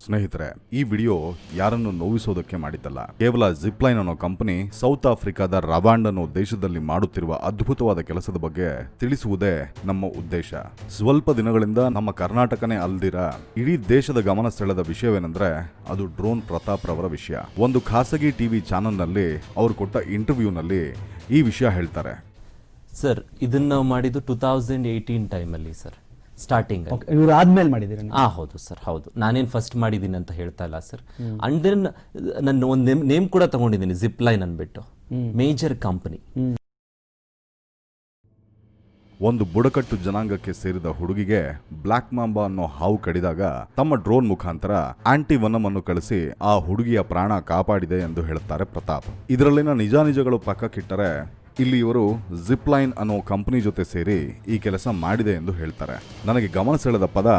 ಸ್ನೇಹಿತರೆ, ಈ ವಿಡಿಯೋ ಯಾರನ್ನು ನೋವಿಸೋದಕ್ಕೆ ಮಾಡಿದ್ದಲ್ಲ. ಕೇವಲ ಜಿಪ್ಲೈನ್ ಅನ್ನೋ ಕಂಪನಿ ಸೌತ್ ಆಫ್ರಿಕಾದ ರವಾಂಡ್ ಅನ್ನೋ ದೇಶದಲ್ಲಿ ಮಾಡುತ್ತಿರುವ ಅದ್ಭುತವಾದ ಕೆಲಸದ ಬಗ್ಗೆ ತಿಳಿಸುವುದೇ ನಮ್ಮ ಉದ್ದೇಶ. ಸ್ವಲ್ಪ ದಿನಗಳಿಂದ ನಮ್ಮ ಕರ್ನಾಟಕನೇ ಅಲ್ದಿರ ಇಡೀ ದೇಶದ ಗಮನ ಸೆಳೆದ ವಿಷಯವೇನೆಂದ್ರೆ ಅದು ಡ್ರೋನ್ ಪ್ರತಾಪ್ ರವರ ವಿಷಯ. ಒಂದು ಖಾಸಗಿ ಟಿವಿ ಚಾನೆಲ್ನಲ್ಲಿ ಅವರು ಕೊಟ್ಟ ಇಂಟರ್ವ್ಯೂನಲ್ಲಿ ಈ ವಿಷಯ ಹೇಳ್ತಾರೆ. ಸರ್, ಇದನ್ನ ನಾವು ಮಾಡಿದ್ದು 2018 ಟೈಮಲ್ಲಿ ಸರ್, ಸ್ಟಾರ್ಟಿಂಗ್. ಇವರು ಆದ್ಮೇಲೆ ಮಾಡಿದ್ದೀರಿ? ಹೌದು ಸರ್, ಹೌದು. ನಾನೇನು ಫಸ್ಟ್ ಮಾಡಿದ್ದೀನಿ ಅಂತ ಹೇಳ್ತಾ ಇಲ್ಲ ಸರ್. ಅಂಡ್ ದೆನ್ ನನ್ನ ಒಂದು ನೇಮ್ ಕೂಡ ತಗೊಂಡಿದ್ದೀನಿ, ಜಿಪ್ಲೈನ್ ಅಂದ್ಬಿಟ್ಟು, ಮೇಜರ್ ಕಂಪನಿ. ಒಂದು ಬುಡಕಟ್ಟು ಜನಾಂಗಕ್ಕೆ ಸೇರಿದ ಹುಡುಗಿಗೆ ಬ್ಲಾಕ್ ಮಾಂಬಾ ಅನ್ನೋ ಹಾವು ಕಡಿದಾಗ ತಮ್ಮ ಡ್ರೋನ್ ಮುಖಾಂತರ ಆಂಟಿ ವನಮ್ ಅನ್ನು ಕಳಿಸಿ ಆ ಹುಡುಗಿಯ ಪ್ರಾಣ ಕಾಪಾಡಿದೆ ಎಂದು ಹೇಳುತ್ತಾರೆ ಪ್ರತಾಪ್. ಇದರಲ್ಲಿನ ನಿಜಾನಿಜಗಳು ಪಕ್ಕಕ್ಕಿಟ್ಟರೆ ಇಲ್ಲಿ ಇವರು ಜಿಪ್ಲೈನ್ ಅನ್ನೋ ಕಂಪನಿ ಜೊತೆ ಸೇರಿ ಈ ಕೆಲಸ ಮಾಡಿದೆ ಎಂದು ಹೇಳ್ತಾರೆ. ನನಗೆ ಗಮನ ಸೆಳೆದ ಪದ,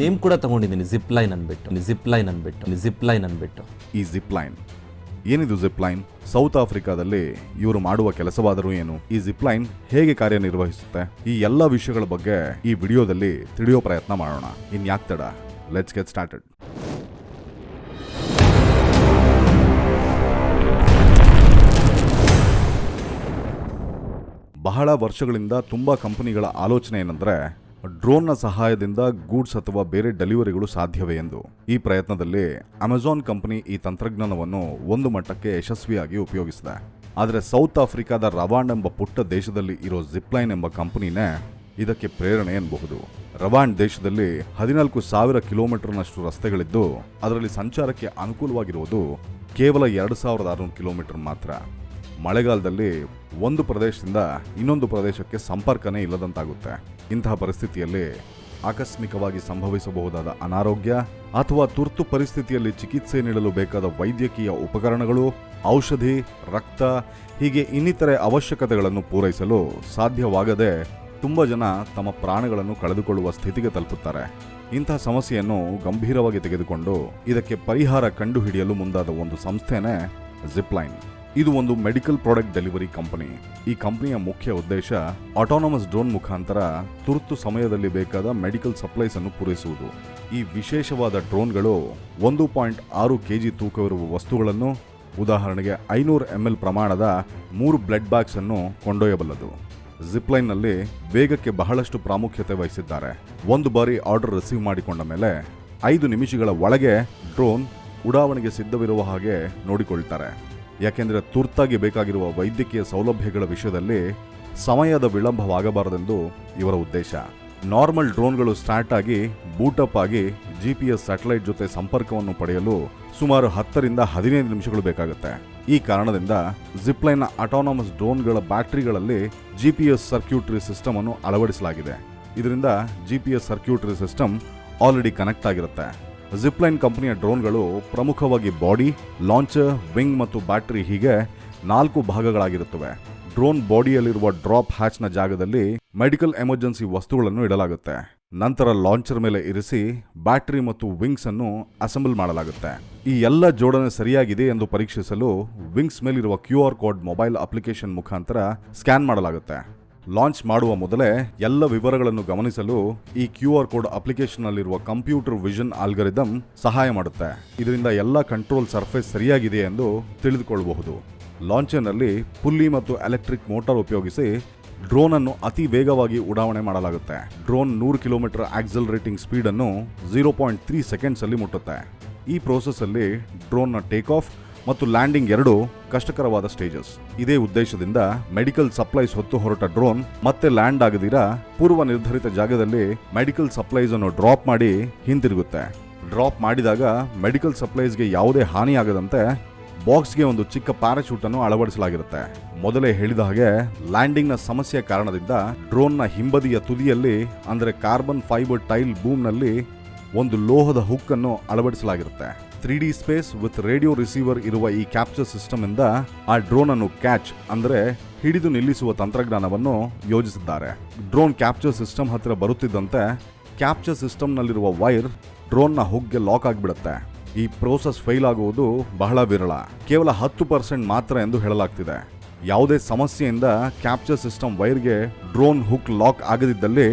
ನೇಮ್ ಕೂಡ ತಗೊಂಡಿದ್ದೀನಿ, ಜಿಪ್ಲೈನ್ ಅಂದ್ಬಿಟ್ಟು. ಈ ಜಿಪ್ಲೈನ್ ಏನಿದು? ಜಿಪ್ಲೈನ್ ಸೌತ್ ಆಫ್ರಿಕಾದಲ್ಲಿ ಇವರು ಮಾಡುವ ಕೆಲಸವಾದರೂ ಏನು? ಈ ಜಿಪ್ಲೈನ್ ಹೇಗೆ ಕಾರ್ಯನಿರ್ವಹಿಸುತ್ತೆ? ಈ ಎಲ್ಲ ವಿಷಯಗಳ ಬಗ್ಗೆ ಈ ವಿಡಿಯೋದಲ್ಲಿ ತಿಳಿಯೋ ಪ್ರಯತ್ನ ಮಾಡೋಣ. ಇನ್ಯಾಕ್ ತಡ, ಲೆಟ್ಸ್ ಗೆಟ್ ಸ್ಟಾರ್ಟೆಡ್. ಬಹಳ ವರ್ಷಗಳಿಂದ ತುಂಬಾ ಕಂಪನಿಗಳ ಆಲೋಚನೆ ಏನಂದ್ರೆ ಡ್ರೋನ್ನ ಸಹಾಯದಿಂದ ಗೂಡ್ಸ್ ಅಥವಾ ಬೇರೆ ಡೆಲಿವರಿಗಳು ಸಾಧ್ಯವೇ ಎಂದು. ಈ ಪ್ರಯತ್ನದಲ್ಲಿ ಅಮೆಜಾನ್ ಕಂಪನಿ ಈ ತಂತ್ರಜ್ಞಾನವನ್ನು ಒಂದು ಮಟ್ಟಕ್ಕೆ ಯಶಸ್ವಿಯಾಗಿ ಉಪಯೋಗಿಸಿದೆ. ಆದರೆ ಸೌತ್ ಆಫ್ರಿಕಾದ ರವಾಂಡ್ ಎಂಬ ಪುಟ್ಟ ದೇಶದಲ್ಲಿ ಇರೋ ಜಿಪ್ಲೈನ್ ಎಂಬ ಕಂಪನಿನೇ ಇದಕ್ಕೆ ಪ್ರೇರಣೆ ಎನ್ನಬಹುದು. ರವಾಂಡ್ ದೇಶದಲ್ಲಿ 14,000 ಕಿಲೋಮೀಟರ್ನಷ್ಟು ರಸ್ತೆಗಳಿದ್ದು ಅದರಲ್ಲಿ ಸಂಚಾರಕ್ಕೆ ಅನುಕೂಲವಾಗಿರುವುದು ಕೇವಲ 2,600 ಕಿಲೋಮೀಟರ್ ಮಾತ್ರ. ಮಳೆಗಾಲದಲ್ಲಿ ಒಂದು ಪ್ರದೇಶದಿಂದ ಇನ್ನೊಂದು ಪ್ರದೇಶಕ್ಕೆ ಸಂಪರ್ಕನೇ ಇಲ್ಲದಂತಾಗುತ್ತೆ. ಇಂತಹ ಪರಿಸ್ಥಿತಿಯಲ್ಲಿ ಆಕಸ್ಮಿಕವಾಗಿ ಸಂಭವಿಸಬಹುದಾದ ಅನಾರೋಗ್ಯ ಅಥವಾ ತುರ್ತು ಪರಿಸ್ಥಿತಿಯಲ್ಲಿ ಚಿಕಿತ್ಸೆ ನೀಡಲು ಬೇಕಾದ ವೈದ್ಯಕೀಯ ಉಪಕರಣಗಳು, ಔಷಧಿ, ರಕ್ತ ಹೀಗೆ ಇನ್ನಿತರೆ ಅವಶ್ಯಕತೆಗಳನ್ನು ಪೂರೈಸಲು ಸಾಧ್ಯವಾಗದೆ ತುಂಬ ಜನ ತಮ್ಮ ಪ್ರಾಣಗಳನ್ನು ಕಳೆದುಕೊಳ್ಳುವ ಸ್ಥಿತಿಗೆ ತಲುಪುತ್ತಾರೆ. ಇಂತಹ ಸಮಸ್ಯೆಯನ್ನು ಗಂಭೀರವಾಗಿ ತೆಗೆದುಕೊಂಡು ಇದಕ್ಕೆ ಪರಿಹಾರ ಕಂಡುಹಿಡಿಯಲು ಮುಂದಾದ ಒಂದು ಸಂಸ್ಥೆನೇ ಜಿಪ್ಲೈನ್. ಇದು ಒಂದು ಮೆಡಿಕಲ್ ಪ್ರಾಡಕ್ಟ್ ಡೆಲಿವರಿ ಕಂಪನಿ. ಈ ಕಂಪನಿಯ ಮುಖ್ಯ ಉದ್ದೇಶ ಆಟೋನಮಸ್ ಡ್ರೋನ್ ಮುಖಾಂತರ ತುರ್ತು ಸಮಯದಲ್ಲಿ ಬೇಕಾದ ಮೆಡಿಕಲ್ ಸಪ್ಲೈಸ್ ಅನ್ನು ಪೂರೈಸುವುದು. ಈ ವಿಶೇಷವಾದ ಡ್ರೋನ್ಗಳು 1.6 kg ತೂಕವಿರುವ ವಸ್ತುಗಳನ್ನು, ಉದಾಹರಣೆಗೆ 500 ml ಪ್ರಮಾಣದ 3 ಬ್ಲಡ್ ಬ್ಯಾಗ್ಸ್ ಅನ್ನು ಕೊಂಡೊಯ್ಯಬಲ್ಲದು. ಜಿಪ್ಲೈನ್ನಲ್ಲಿ ವೇಗಕ್ಕೆ ಬಹಳಷ್ಟು ಪ್ರಾಮುಖ್ಯತೆ ವಹಿಸಿದ್ದಾರೆ. ಒಂದು ಬಾರಿ ಆರ್ಡರ್ ರಿಸೀವ್ ಮಾಡಿಕೊಂಡ ಮೇಲೆ 5 ನಿಮಿಷಗಳ ಒಳಗೆ ಡ್ರೋನ್ ಉಡಾವಣೆಗೆ ಸಿದ್ಧವಿರುವ ಹಾಗೆ ನೋಡಿಕೊಳ್ತಾರೆ. ಯಾಕೆಂದರೆ ತುರ್ತಾಗಿ ಬೇಕಾಗಿರುವ ವೈದ್ಯಕೀಯ ಸೌಲಭ್ಯಗಳ ವಿಷಯದಲ್ಲಿ ಸಮಯದ ವಿಳಂಬವಾಗಬಾರದೆಂದು ಇವರ ಉದ್ದೇಶ. ನಾರ್ಮಲ್ ಡ್ರೋನ್ಗಳು ಸ್ಟಾರ್ಟ್ ಆಗಿ ಬೂಟಪ್ ಆಗಿ GPS ಸ್ಯಾಟಲೈಟ್ ಜೊತೆ ಸಂಪರ್ಕವನ್ನು ಪಡೆಯಲು ಸುಮಾರು 10 ರಿಂದ 15 ನಿಮಿಷಗಳು ಬೇಕಾಗುತ್ತೆ. ಈ ಕಾರಣದಿಂದ ಜಿಪ್ಲೈನ್ನ ಆಟೋನಮಸ್ ಡ್ರೋನ್ಗಳ ಬ್ಯಾಟರಿಗಳಲ್ಲಿ GPS ಸರ್ಕ್ಯೂಟ್ರಿ ಸಿಸ್ಟಮ್ ಅನ್ನು ಅಳವಡಿಸಲಾಗಿದೆ. ಇದರಿಂದ GPS circuitry system already connect ಆಗಿರುತ್ತೆ. ಜಿಪ್ಲೈನ್ ಕಂಪನಿಯ ಡ್ರೋನ್ಗಳು ಪ್ರಮುಖವಾಗಿ ಬಾಡಿ, ಲಾಂಚರ್, ವಿಂಗ್ ಮತ್ತು ಬ್ಯಾಟರಿ ಹೀಗೆ 4 ಭಾಗಗಳಾಗಿರುತ್ತವೆ. ಡ್ರೋನ್ ಬಾಡಿಯಲ್ಲಿರುವ ಡ್ರಾಪ್ ಹ್ಯಾಚ್ನ ಜಾಗದಲ್ಲಿ ಮೆಡಿಕಲ್ ಎಮರ್ಜೆನ್ಸಿ ವಸ್ತುಗಳನ್ನು ಇಡಲಾಗುತ್ತೆ. ನಂತರ ಲಾಂಚರ್ ಮೇಲೆ ಇರಿಸಿ ಬ್ಯಾಟರಿ ಮತ್ತು ವಿಂಗ್ಸ್ ಅನ್ನು ಅಸೆಂಬಲ್ ಮಾಡಲಾಗುತ್ತೆ. ಈ ಎಲ್ಲ ಜೋಡಣೆ ಸರಿಯಾಗಿದೆ ಎಂದು ಪರೀಕ್ಷಿಸಲು ವಿಂಗ್ಸ್ ಮೇಲಿರುವ QR ಕೋಡ್ ಮೊಬೈಲ್ ಅಪ್ಲಿಕೇಶನ್ ಮುಖಾಂತರ ಸ್ಕ್ಯಾನ್ ಮಾಡಲಾಗುತ್ತೆ. ಲಾಂಚ್ ಮಾಡುವ ಮೊದಲೇ ಎಲ್ಲ ವಿವರಗಳನ್ನು ಗಮನಿಸಲು ಈ QR ಕೋಡ್ ಅಪ್ಲಿಕೇಶನ್ನಲ್ಲಿರುವ ಕಂಪ್ಯೂಟರ್ ವಿಷನ್ ಆಲ್ಗರಿದಮ್ ಸಹಾಯ ಮಾಡುತ್ತೆ. ಇದರಿಂದ ಎಲ್ಲ ಕಂಟ್ರೋಲ್ ಸರ್ಫೇಸ್ ಸರಿಯಾಗಿದೆ ಎಂದು ತಿಳಿದುಕೊಳ್ಳಬಹುದು. ಲಾಂಚರ್ನಲ್ಲಿ ಪುಲ್ಲಿ ಮತ್ತು ಎಲೆಕ್ಟ್ರಿಕ್ ಮೋಟಾರ್ ಉಪಯೋಗಿಸಿ ಡ್ರೋನ್ ಅನ್ನು ಅತಿ ವೇಗವಾಗಿ ಉಡಾವಣೆ ಮಾಡಲಾಗುತ್ತೆ. ಡ್ರೋನ್ 100 ಕಿಲೋಮೀಟರ್ ಆಕ್ಸಲರೇಟಿಂಗ್ ಸ್ಪೀಡ್ ಅನ್ನು 0.3 ಸೆಕೆಂಡ್ಸ್ ಅಲ್ಲಿ ಮುಟ್ಟುತ್ತೆ. ಈ ಪ್ರೋಸೆಸ್ ಅಲ್ಲಿ ಡ್ರೋನ್ನ ಟೇಕ್ ಆಫ್ ಮತ್ತು ಲ್ಯಾಂಡಿಂಗ್ ಎರಡೂ ಕಷ್ಟಕರವಾದ ಸ್ಟೇಜಸ್. ಇದೇ ಉದ್ದೇಶದಿಂದ ಮೆಡಿಕಲ್ ಸಪ್ಲೈಸ್ ಹೊತ್ತು ಹೊರಟ ಡ್ರೋನ್ ಮತ್ತೆ ಲ್ಯಾಂಡ್ ಆಗದಿರಾ ಪೂರ್ವ ನಿರ್ಧರಿತ ಜಾಗದಲ್ಲಿ ಮೆಡಿಕಲ್ ಸಪ್ಲೈಸ್ ಅನ್ನು ಡ್ರಾಪ್ ಮಾಡಿ ಹಿಂತಿರುಗುತ್ತೆ. ಡ್ರಾಪ್ ಮಾಡಿದಾಗ ಮೆಡಿಕಲ್ ಸಪ್ಲೈಸ್ಗೆ ಯಾವುದೇ ಹಾನಿಯಾಗದಂತೆ ಬಾಕ್ಸ್ಗೆ ಒಂದು ಚಿಕ್ಕ ಪ್ಯಾರಾಶೂಟ್ ಅನ್ನು ಅಳವಡಿಸಲಾಗಿರುತ್ತೆ. ಮೊದಲೇ ಹೇಳಿದ ಹಾಗೆ ಲ್ಯಾಂಡಿಂಗ್ನ ಸಮಸ್ಯೆ ಕಾರಣದಿಂದ ಡ್ರೋನ್ನ ಹಿಂಬದಿಯ ತುದಿಯಲ್ಲಿ ಅಂದರೆ ಕಾರ್ಬನ್ ಫೈಬರ್ ಟೈಲ್ ಬೂಮ್ನಲ್ಲಿ ಒಂದು ಲೋಹದ ಹುಕ್ ಅನ್ನು ಅಳವಡಿಸಲಾಗಿರುತ್ತೆ. 3D space with radio receiver ಇರುವ ಈ ಕ್ಯಾಪ್ಚರ್ ಸಿಸ್ಟಮ್ ಇಂದ ಆ ಡ್ರೋನ್ ಅನ್ನು ಕ್ಯಾಚ್ ಅಂದರೆ ಹಿಡಿದು ನಿಲ್ಲಿಸುವ ತಂತ್ರಜ್ಞಾನವನ್ನು ಯೋಜಿಸಿದ್ದಾರೆ. ಡ್ರೋನ್ ಕ್ಯಾಪ್ಚರ್ ಸಿಸ್ಟಮ್ ಹತ್ತಿರ ಬರುತ್ತಿದ್ದಂತೆ ಕ್ಯಾಪ್ಚರ್ ಸಿಸ್ಟಮ್ನಲ್ಲಿರುವ ವೈರ್ ಡ್ರೋನ್ನ ಹುಕ್ಗೆ ಲಾಕ್ ಆಗಿಬಿಡುತ್ತೆ. ಈ ಪ್ರೋಸೆಸ್ ಫೇಲ್ ಆಗುವುದು ಬಹಳ ವಿರಳ, ಕೇವಲ 10% ಮಾತ್ರ ಎಂದು ಹೇಳಲಾಗ್ತಿದೆ. ಯಾವುದೇ ಸಮಸ್ಯೆಯಿಂದ ಕ್ಯಾಪ್ಚರ್ ಸಿಸ್ಟಮ್ ವೈರ್ಗೆ ಡ್ರೋನ್ ಹುಕ್ ಲಾಕ್ ಆಗದಿದ್ದಲ್ಲಿ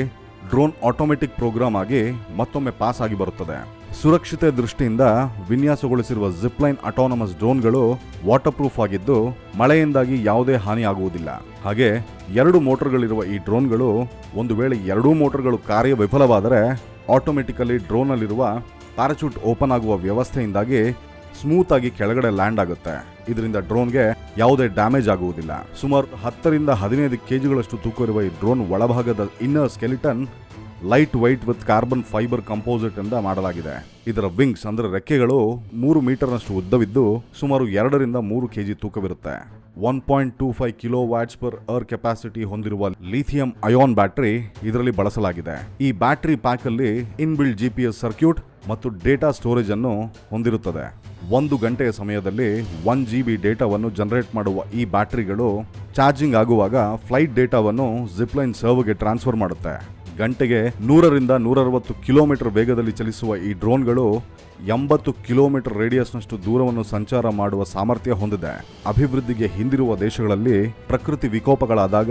ಡ್ರೋನ್ ಆಟೋಮೆಟಿಕ್ ಪ್ರೋಗ್ರಾಮ್ ಆಗಿ ಮತ್ತೊಮ್ಮೆ ಪಾಸ್ ಆಗಿ ಬರುತ್ತದೆ. ಸುರಕ್ಷತೆ ದೃಷ್ಟಿಯಿಂದ ವಿನ್ಯಾಸಗೊಳಿಸಿರುವ ಜಿಪ್ಲೈನ್ ಆಟೋನಮಸ್ ಡ್ರೋನ್ಗಳು ವಾಟರ್ ಪ್ರೂಫ್ ಆಗಿದ್ದು ಮಳೆಯಿಂದಾಗಿ ಯಾವುದೇ ಹಾನಿ ಆಗುವುದಿಲ್ಲ. ಹಾಗೆ 2 ಮೋಟರ್ಗಳಿರುವ ಈ ಡ್ರೋನ್ಗಳು ಒಂದು ವೇಳೆ 2 ಮೋಟರ್ಗಳು ಕಾರ್ಯ ವಿಫಲವಾದರೆ ಆಟೋಮೆಟಿಕಲಿ ಡ್ರೋನ್ನಲ್ಲಿರುವ ಪ್ಯಾರಾಚೂಟ್ ಓಪನ್ ಆಗುವ ವ್ಯವಸ್ಥೆಯಿಂದಾಗಿ ಸ್ಮೂತ್ ಆಗಿ ಕೆಳಗಡೆ ಲ್ಯಾಂಡ್ ಆಗುತ್ತೆ. ಇದರಿಂದ ಡ್ರೋನ್ಗೆ ಯಾವುದೇ ಡ್ಯಾಮೇಜ್ ಆಗುವುದಿಲ್ಲ. ಸುಮಾರು 10 ರಿಂದ 15 ಕೆಜಿಗಳಷ್ಟು ತೂಕ ಇರುವ ಈ ಡ್ರೋನ್ ಒಳಭಾಗದ inner skeleton lightweight with carbon fibre composite ಇಂದ ಮಾಡಲಾಗಿದೆ. ಇದರ ವಿಂಗ್ಸ್ ಅಂದ್ರೆ ರೆಕ್ಕೆಗಳು 3 ಮೀಟರ್ನಷ್ಟು ಉದ್ದವಿದ್ದು ಸುಮಾರು 2 ರಿಂದ 3 ಕೆಜಿ ತೂಕವಿರುತ್ತೆ. 1.25 kilo watts per hour capacity ಹೊಂದಿರುವ ಲಿಥಿಯಂ ಅಯಾನ್ ಬ್ಯಾಟರಿ ಇದರಲ್ಲಿ ಬಳಸಲಾಗಿದೆ. ಈ ಬ್ಯಾಟರಿ ಪ್ಯಾಕ್ ಅಲ್ಲಿ ಇನ್ಬಿಲ್ಟ್ GPS ಸರ್ಕ್ಯೂಟ್ ಮತ್ತು ಡೇಟಾ ಸ್ಟೋರೇಜ್ ಅನ್ನು ಹೊಂದಿರುತ್ತದೆ. 1 ಗಂಟೆಯ ಸಮಯದಲ್ಲಿ 1 GB ಡೇಟಾವನ್ನು ಜನರೇಟ್ ಮಾಡುವ ಈ ಬ್ಯಾಟರಿಗಳು ಚಾರ್ಜಿಂಗ್ ಆಗುವಾಗ ಫ್ಲೈಟ್ ಡೇಟಾವನ್ನು ಜಿಪ್ಲೈನ್ ಸರ್ವರ್ಗೆ ಟ್ರಾನ್ಸ್ಫರ್ ಮಾಡುತ್ತೆ. ಗಂಟೆಗೆ 100 ರಿಂದ 160 ಕಿಲೋಮೀಟರ್ ವೇಗದಲ್ಲಿ ಚಲಿಸುವ ಈ ಡ್ರೋನ್ಗಳು 80 ಕಿಲೋಮೀಟರ್ ರೇಡಿಯಸ್ನಷ್ಟು ದೂರವನ್ನು ಸಂಚಾರ ಮಾಡುವ ಸಾಮರ್ಥ್ಯ ಹೊಂದಿದೆ. ಅಭಿವೃದ್ಧಿಗೆ ಹಿಂದಿರುವ ದೇಶಗಳಲ್ಲಿ ಪ್ರಕೃತಿ ವಿಕೋಪಗಳಾದಾಗ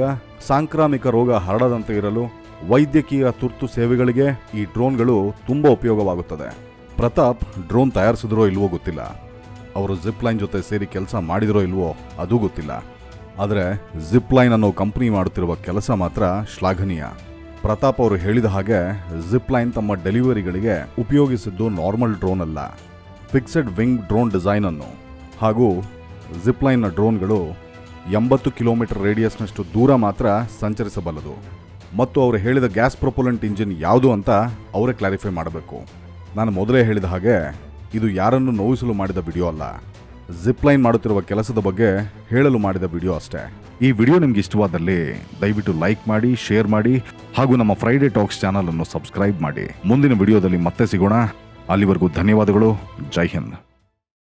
ಸಾಂಕ್ರಾಮಿಕ ರೋಗ ಹರಡದಂತೆ ಇರಲು ವೈದ್ಯಕೀಯ ತುರ್ತು ಸೇವೆಗಳಿಗೆ ಈ ಡ್ರೋನ್ಗಳು ತುಂಬಾ ಉಪಯೋಗವಾಗುತ್ತದೆ. ಪ್ರತಾಪ್ ಡ್ರೋನ್ ತಯಾರಿಸಿದ್ರೋ ಇಲ್ವೋ ಗೊತ್ತಿಲ್ಲ, ಅವರು ಜಿಪ್ಲೈನ್ ಜೊತೆ ಸೇರಿ ಕೆಲಸ ಮಾಡಿದ್ರೋ ಇಲ್ವೋ ಅದೂ ಗೊತ್ತಿಲ್ಲ. ಆದರೆ ಜಿಪ್ಲೈನ್ ಅನ್ನೋ ಕಂಪನಿ ಮಾಡುತ್ತಿರುವ ಕೆಲಸ ಮಾತ್ರ ಶ್ಲಾಘನೀಯ. ಪ್ರತಾಪ್ ಅವರು ಹೇಳಿದ ಹಾಗೆ ಜಿಪ್ಲೈನ್ ತಮ್ಮ ಡೆಲಿವರಿಗಳಿಗೆ ಉಪಯೋಗಿಸಿದ್ದು ನಾರ್ಮಲ್ ಡ್ರೋನ್ ಅಲ್ಲ, ಫಿಕ್ಸೆಡ್ ವಿಂಗ್ ಡ್ರೋನ್ ಡಿಸೈನ್ ಅನ್ನು. ಹಾಗೂ ಜಿಪ್ಲೈನ್ನ ಡ್ರೋನ್ಗಳು 80 ಕಿಲೋಮೀಟರ್ ರೇಡಿಯಸ್ನಷ್ಟು ದೂರ ಮಾತ್ರ ಸಂಚರಿಸಬಲ್ಲದು. ಮತ್ತು ಅವರು ಹೇಳಿದ ಗ್ಯಾಸ್ ಪ್ರೊಪುಲೆಂಟ್ ಇಂಜಿನ್ ಯಾವುದು ಅಂತ ಅವರೇ ಕ್ಲಾರಿಫೈ ಮಾಡಬೇಕು. ನಾನು ಮೊದಲೇ ಹೇಳಿದ ಹಾಗೆ ಇದು ಯಾರನ್ನು ನೋವಿಸಲು ಮಾಡಿದ ವಿಡಿಯೋ ಅಲ್ಲ, ಜಿಪ್ಲೈನ್ ಮಾಡುತ್ತಿರುವ ಕೆಲಸದ ಬಗ್ಗೆ ಹೇಳಲು ಮಾಡಿದ ವಿಡಿಯೋ ಅಷ್ಟೇ. ಈ ವಿಡಿಯೋ ನಿಮ್ಗೆ ಇಷ್ಟವಾದಲ್ಲಿ ದಯವಿಟ್ಟು ಲೈಕ್ ಮಾಡಿ, ಶೇರ್ ಮಾಡಿ ಹಾಗೂ ನಮ್ಮ ಫ್ರೈಡೆ ಟಾಕ್ಸ್ ಚಾನಲ್ ಅನ್ನು ಸಬ್ಸ್ಕ್ರೈಬ್ ಮಾಡಿ. ಮುಂದಿನ ವಿಡಿಯೋದಲ್ಲಿ ಮತ್ತೆ ಸಿಗೋಣ. ಅಲ್ಲಿವರೆಗೂ ಧನ್ಯವಾದಗಳು. ಜೈ ಹಿಂದ್.